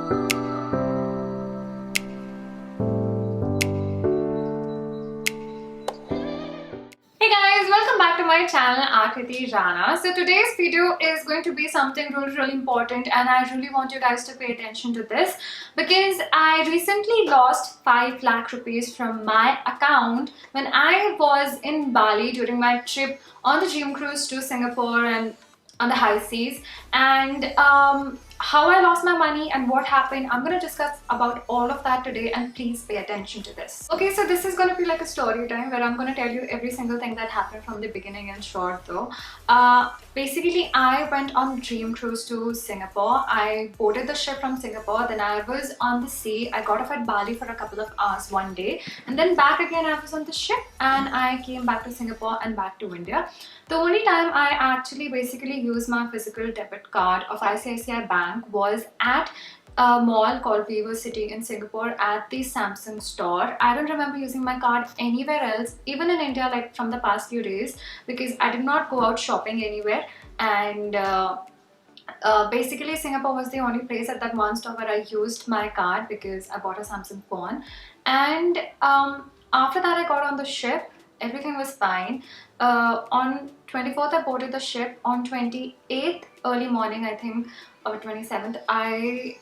Hey guys, welcome back to my channel Aakriti Rana. So today's video is going to be something really important, and I really want you guys to pay attention to this because I recently lost 5 lakh rupees from my account when I was in Bali during my trip on the dream cruise to Singapore and on the high seas. And how I lost my money and what happened, I'm going to discuss about all of that today, and please pay attention to this. Okay, so this is going to be like a story time where I'm going to tell you every single thing that happened from the beginning in short though. Basically, I went on dream cruise to Singapore. I boarded the ship from Singapore, then I was on the sea. I got off at Bali for a couple of hours one day, and then back again I was on the ship and I came back to Singapore and back to India. The only time I actually basically used my physical debit card of ICICI Bank was at a mall called Vivo City in Singapore at the Samsung store. I don't remember using my card anywhere else, even in India, like from the past few days, because I did not go out shopping anywhere. And basically Singapore was the only place at that one store where I used my card because I bought a Samsung phone. And after that I got on the ship. Everything was fine. On 24th I boarded the ship. On 28th early morning, I think, or 27th, I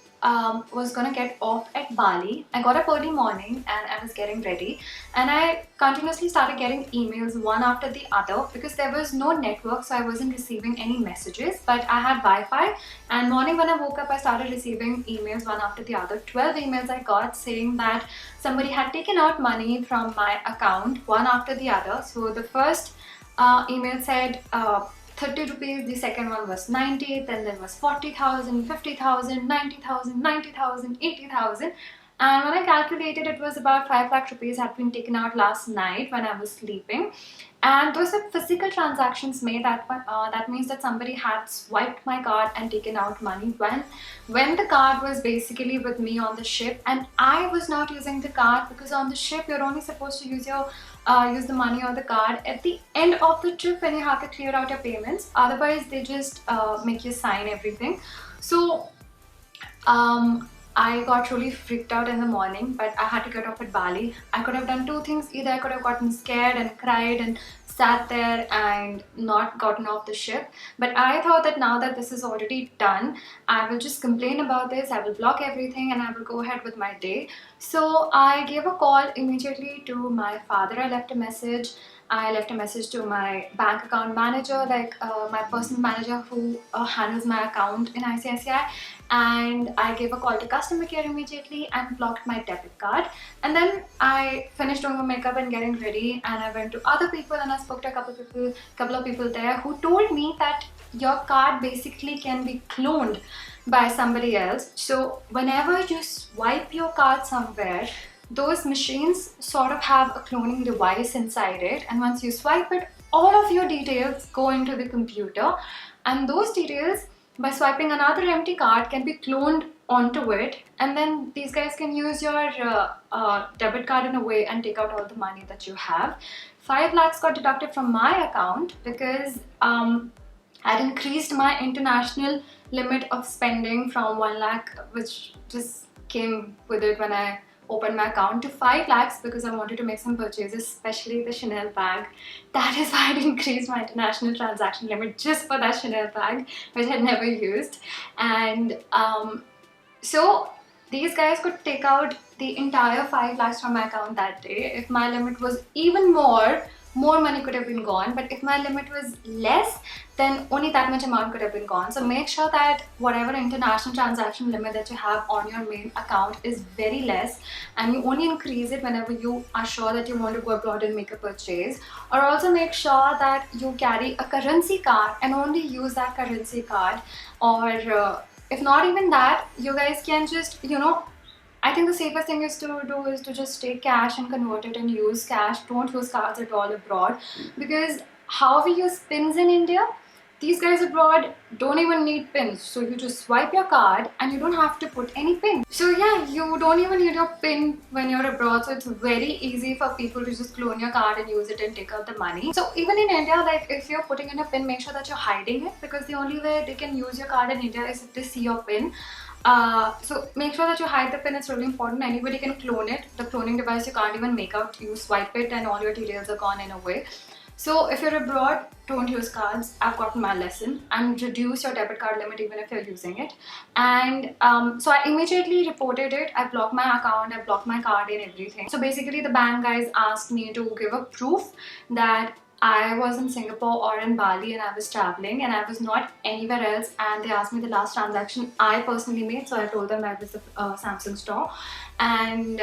was gonna get off at Bali. I got up early morning and I was getting ready, and I continuously started getting emails one after the other because there was no network, so I wasn't receiving any messages, but I had Wi-Fi. And morning when I woke up, I started receiving emails one after the other. 12 emails I got saying that somebody had taken out money from my account one after the other. So the first email said 30 rupees, the second one was 90, then there was 40,000, 50,000, 90,000, 90,000, 80,000. And when I calculated, it was about 5 lakh rupees had been taken out last night when I was sleeping. And those are physical transactions made. That means that somebody had swiped my card and taken out money when the card was basically with me on the ship, and I was not using the card because on the ship you're only supposed to use your use the money or the card at the end of the trip when you have to clear out your payments. Otherwise they just make you sign everything. So I got really freaked out in the morning, but I had to get off at Bali. I could have done two things. Either I could have gotten scared and cried and sat there and not gotten off the ship. But I thought that now that this is already done, I will just complain about this, I will block everything, and I will go ahead with my day. So I gave a call immediately to my father. I left a message to my bank account manager, like my personal manager who handles my account in ICICI, and I gave a call to customer care immediately and blocked my debit card. And then I finished doing my makeup and getting ready, and I went to other people and I spoke to a couple of people there who told me that your card basically can be cloned by somebody else. So whenever you swipe your card somewhere, those machines sort of have a cloning device inside it, and once you swipe it, all of your details go into the computer, and those details, by swiping another empty card, can be cloned onto it, and then these guys can use your debit card in a way and take out all the money that you have. 5 lakhs got deducted from my account because I'd increased my international limit of spending from 1 lakh, which just came with it when I opened my account, to 5 lakhs because I wanted to make some purchases, especially the Chanel bag. That is why I increased my international transaction limit just for that Chanel bag, which I'd never used. And so these guys could take out the entire 5 lakhs from my account that day. If my limit was even more money could have been gone, but if my limit was less, then only that much amount could have been gone. So make sure that whatever international transaction limit that you have on your main account is very less, and you only increase it whenever you are sure that you want to go abroad and make a purchase. Or also make sure that you carry a currency card and only use that currency card. Or if not even that, you guys can just, I think the safest thing is to just take cash and convert it and use cash. Don't use cards at all abroad, because how we use pins in India, these guys abroad don't even need pins. So you just swipe your card and you don't have to put any pin. So yeah, you don't even need your pin when you're abroad. So it's very easy for people to just clone your card and use it and take out the money. So even in India, like if you're putting in a pin, make sure that you're hiding it, because the only way they can use your card in India is if they see your pin. So make sure that you hide the pin. It's really important. Anybody can clone it. The cloning device you can't even make out. You swipe it and all your details are gone in a way. So if you're abroad, don't use cards. I've gotten my lesson, and reduce your debit card limit even if you're using it. And so I immediately reported it. I blocked my account, I blocked my card and everything. So basically the bank guys asked me to give a proof that I was in Singapore or in Bali and I was traveling and I was not anywhere else, and they asked me the last transaction I personally made. So I told them I was the Samsung store, and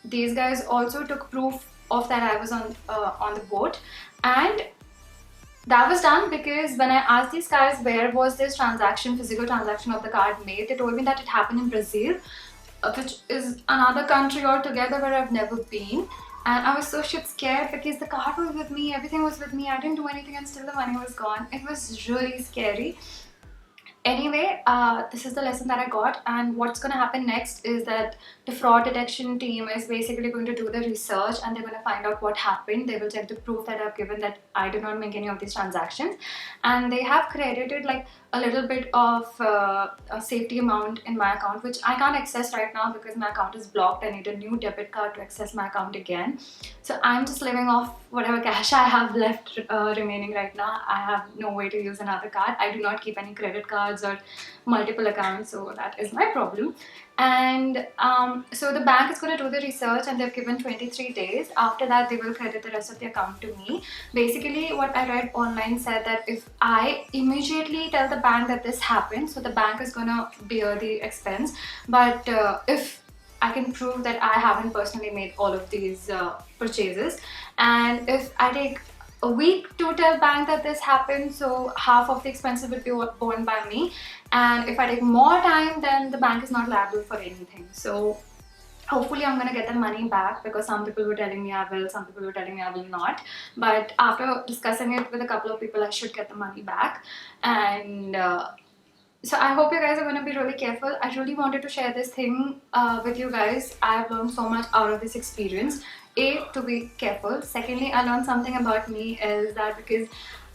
these guys also took proof of that I was on the boat. And that was done because when I asked these guys where was this transaction, physical transaction of the card made, they told me that it happened in Brazil, which is another country altogether where I've never been. And I was so shit scared because the card was with me, everything was with me, I didn't do anything and still the money was gone. It was really scary. Anyway, this is the lesson that I got, and what's going to happen next is that the fraud detection team is basically going to do the research and they're going to find out what happened. They will check the proof that I've given that I did not make any of these transactions, and they have credited like a little bit of a safety amount in my account, which I can't access right now because my account is blocked. I need a new debit card to access my account again. So I'm just living off whatever cash I have left remaining right now. I have no way to use another card. I do not keep any credit cards or multiple accounts, so that is my problem. And so the bank is going to do the research and they've given 23 days. After that they will credit the rest of the account to me. Basically what I read online said that if I immediately tell the bank that this happened, so the bank is going to bear the expense, but if I can prove that I haven't personally made all of these purchases, and if I take a week to tell bank that this happened, so half of the expenses will be borne by me, and if I take more time then the bank is not liable for anything. So hopefully I'm gonna get the money back, because some people were telling me I will, some people were telling me I will not, but after discussing it with a couple of people I should get the money back. And so I hope you guys are going to be really careful. I really wanted to share this thing with you guys. I have learned so much out of this experience. A, to be careful. Secondly, I learned something about me is that because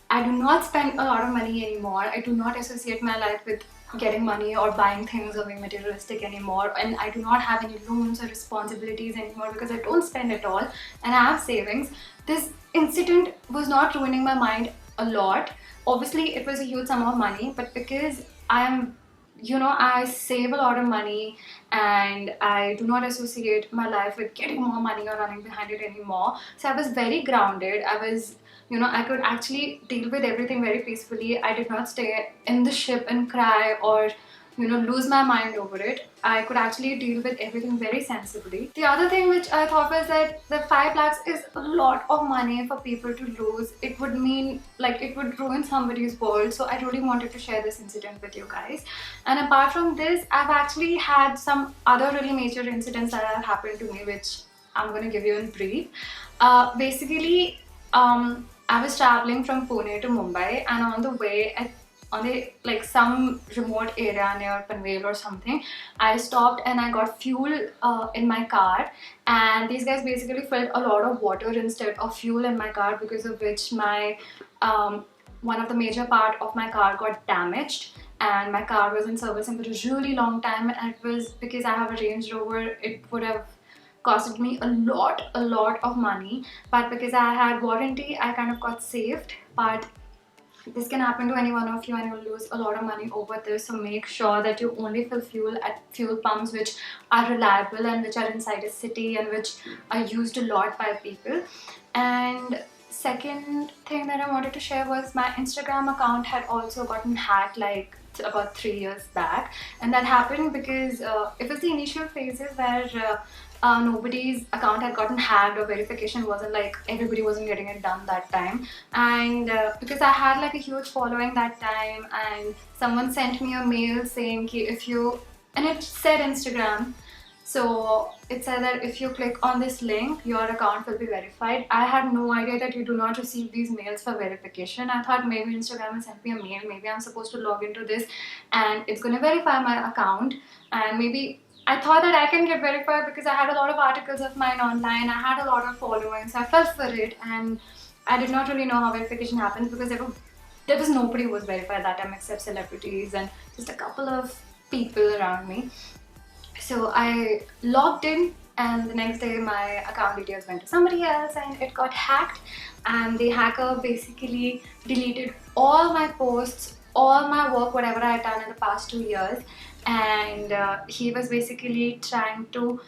I do not spend a lot of money anymore, I do not associate my life with getting money or buying things or being materialistic anymore, and I do not have any loans or responsibilities anymore because I don't spend at all and I have savings. This incident was not ruining my mind a lot. Obviously it was a huge sum of money, but because I am, I save a lot of money and I do not associate my life with getting more money or running behind it anymore. So I was very grounded. I was, I could actually deal with everything very peacefully. I did not stay in the ship and cry or lose my mind over it. I could actually deal with everything very sensibly. The other thing which I thought was that the 5 lakhs is a lot of money for people to lose. It would mean, like, it would ruin somebody's world. So I really wanted to share this incident with you guys. And apart from this, I've actually had some other really major incidents that have happened to me, which I'm going to give you in brief. Basically, I was traveling from Pune to Mumbai, and on the way like some remote area near Panvel or something, I stopped and I got fuel in my car, and these guys basically filled a lot of water instead of fuel in my car, because of which my one of the major part of my car got damaged, and my car was in servicing for a really long time, and it was because I have a Range Rover. It would have costed me a lot of money, but because I had warranty I kind of got saved. But this can happen to any one of you and you'll lose a lot of money over this. So make sure that you only fill fuel at fuel pumps which are reliable and which are inside a city and which are used a lot by people. And second thing that I wanted to share was my Instagram account had also gotten hacked like about 3 years back, and that happened because it was the initial phases where nobody's account had gotten hacked or verification wasn't, like, everybody wasn't getting it done that time. And because I had like a huge following that time, and someone sent me a mail saying if you, and it said Instagram, so it said that if you click on this link your account will be verified. I had no idea that you do not receive these mails for verification. I thought maybe Instagram has sent me a mail, maybe I'm supposed to log into this and it's going to verify my account, and maybe I thought that I can get verified because I had a lot of articles of mine online, I had a lot of following, so I fell for it. And I did not really know how verification happens because there was nobody who was verified that time except celebrities and just a couple of people around me. So I logged in, and the next day my account details went to somebody else and it got hacked, and the hacker basically deleted all my posts, all my work, whatever I had done in the past 2 years. And he was basically trying to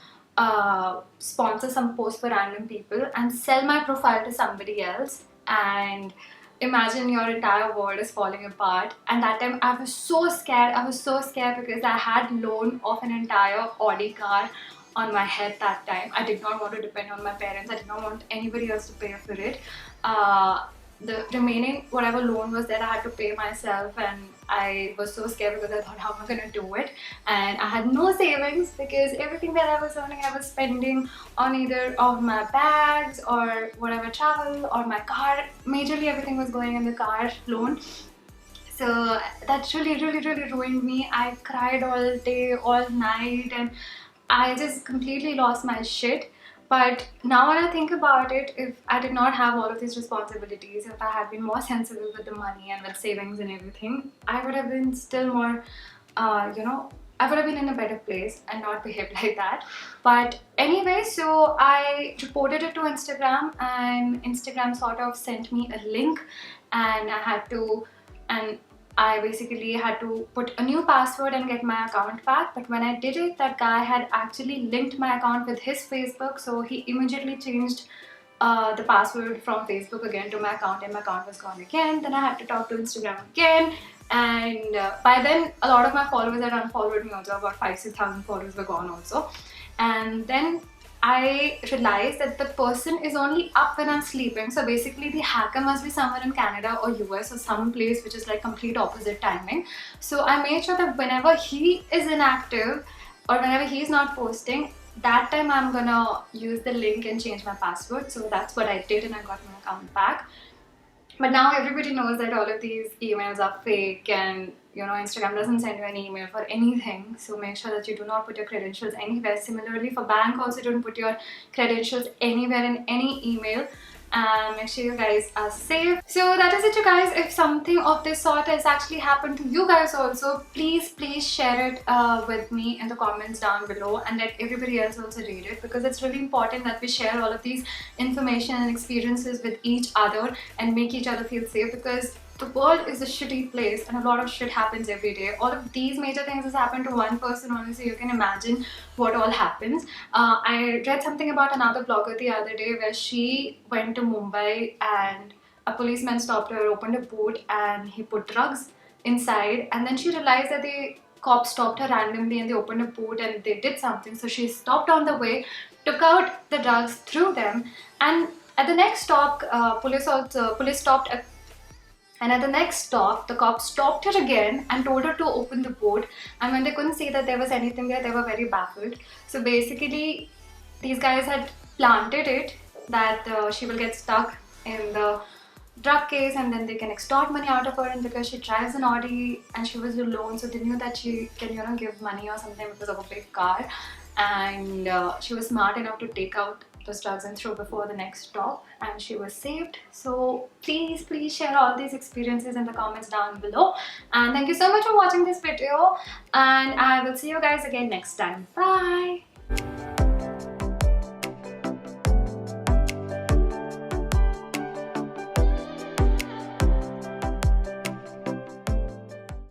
sponsor some posts for random people and sell my profile to somebody else. And imagine your entire world is falling apart. And that time I was so scared. I was so scared because I had loan of an entire Audi car on my head that time. I did not want to depend on my parents. I did not want anybody else to pay for it. The remaining whatever loan was there, I had to pay myself, and I was so scared because I thought, how am I gonna do it? And I had no savings because everything that I was earning I was spending on either of my bags or whatever travel or my car. Majorly everything was going in the car loan. So that really ruined me. I cried all day, all night, and I just completely lost my shit. But now when I think about it, if I did not have all of these responsibilities, if I had been more sensible with the money and with savings and everything, I would have been still more, I would have been in a better place and not behaved like that. But anyway, so I reported it to Instagram, and Instagram sort of sent me a link, and I basically had to put a new password and get my account back. But when I did it, that guy had actually linked my account with his Facebook, so he immediately changed the password from Facebook again to my account, and my account was gone again. Then I had to talk to Instagram again, and by then a lot of my followers had unfollowed me also. About 5,000-6,000 followers were gone also. And then I realized that the person is only up when I'm sleeping. So basically the hacker must be somewhere in Canada or US or some place which is like complete opposite timing. So I made sure that whenever he is inactive or whenever he's not posting, that time I'm gonna use the link and change my password. So that's what I did, and I got my account back. But now everybody knows that all of these emails are fake, and Instagram doesn't send you an email for anything. So make sure that you do not put your credentials anywhere. Similarly for bank also, don't put your credentials anywhere in any email. And make sure you guys are safe. So that is it, you guys. If something of this sort has actually happened to you guys also, please share it with me in the comments down below, and let everybody else also read it, because it's really important that we share all of these information and experiences with each other and make each other feel safe, because the world is a shitty place and a lot of shit happens every day. All of these major things has happened to one person only, so you can imagine what all happens. I read something about another blogger the other day where she went to Mumbai and a policeman stopped her, opened a boot, and he put drugs inside, and then she realized that the cops stopped her randomly and they opened a boot and they did something. So she stopped on the way, took out the drugs, threw them, and at the next stop, police stopped. And at the next stop, the cops stopped her again and told her to open the boot. And when they couldn't see that there was anything there, they were very baffled. So basically, these guys had planted it that she will get stuck in the drug case, and then they can extort money out of her. And because she drives an Audi and she was alone, so they knew that she can give money or something because of a big car. And she was smart enough to take out those drugs and throw before the next stop, and she was saved. So please share all these experiences in the comments down below, and thank you so much for watching this video, and I will see you guys again next time. Bye.